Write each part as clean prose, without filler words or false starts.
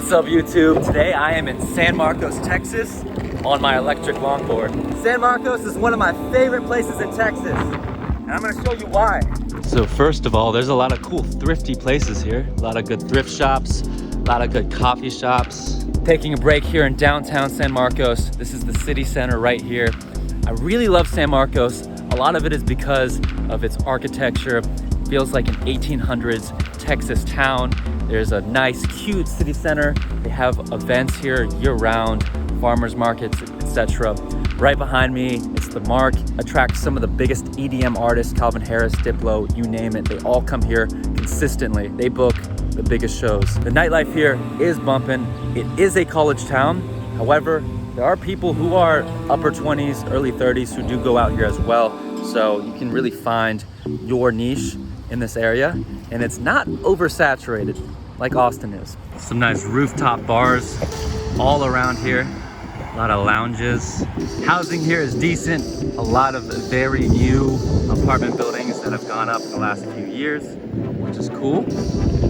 What's up, YouTube? Today I am in San Marcos, Texas on my electric longboard. San Marcos is one of my favorite places in Texas, and I'm gonna show you why. So first of all, there's a lot of cool thrifty places here. A lot of good thrift shops, a lot of good coffee shops. Taking a break here in downtown San Marcos. This is the city center right here. I really love San Marcos. A lot of it is because of its architecture. Feels like an 1800s Texas town. There's a nice, cute city center. They have events here year-round, farmers markets, etc. Right behind me, it's the Mark. Attracts some of the biggest EDM artists, Calvin Harris, Diplo, you name it. They all come here consistently. They book the biggest shows. The nightlife here is bumping. It is a college town. However, there are people who are upper 20s, early 30s who do go out here as well. So you can really find your niche in this area, and it's not oversaturated like Austin is. Some nice rooftop bars all around here. A lot of lounges. Housing here is decent. A lot of very new apartment buildings that have gone up in the last few years, which is cool.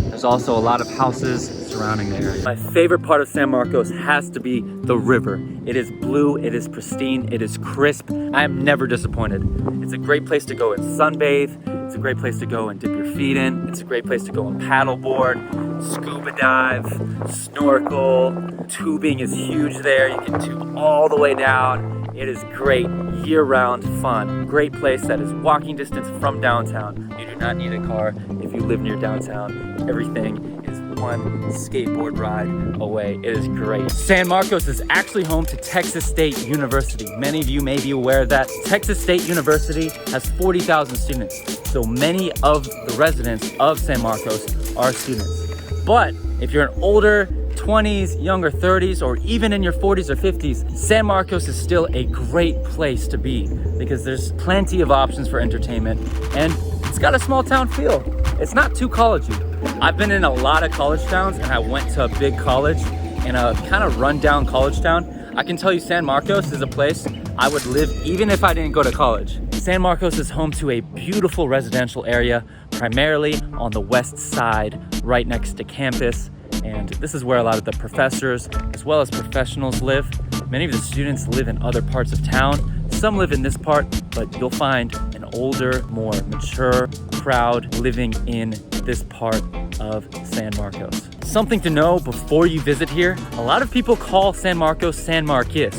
There's also a lot of houses surrounding the area. My favorite part of San Marcos has to be the river. It is blue, it is pristine, it is crisp. I am never disappointed. It's a great place to go and sunbathe. It's a great place to go and dip your feet in. It's a great place to go and paddleboard, scuba dive, snorkel. Tubing is huge there. You can tube all the way down. It is great year-round fun. Great place that is walking distance from downtown. You do not need a car if you live near downtown. Everything is one skateboard ride away. It is great. San Marcos is actually home to Texas State University. Many of you may be aware of that. Texas State University has 40,000 students. So many of the residents of San Marcos are students. But if you're an older 20s, younger 30s, or even in your 40s or 50s, San Marcos is still a great place to be because there's plenty of options for entertainment and it's got a small town feel. It's not too collegey. I've been in a lot of college towns and I went to a big college in a kind of rundown college town. I can tell you San Marcos is a place I would live even if I didn't go to college. San Marcos is home to a beautiful residential area, primarily on the west side, right next to campus. And this is where a lot of the professors, as well as professionals live. Many of the students live in other parts of town. Some live in this part, but you'll find an older, more mature crowd living in this part of San Marcos. Something to know before you visit here, a lot of people call San Marcos San Marquis.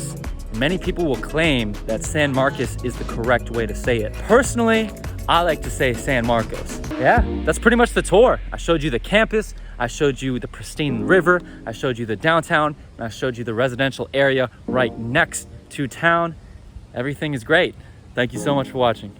Many people will claim that San Marcos is the correct way to say it. Personally, I like to say San Marcos. Yeah, that's pretty much the tour. I showed you the campus, I showed you the pristine river, I showed you the downtown, and I showed you the residential area right next to town. Everything is great. Thank you so much for watching.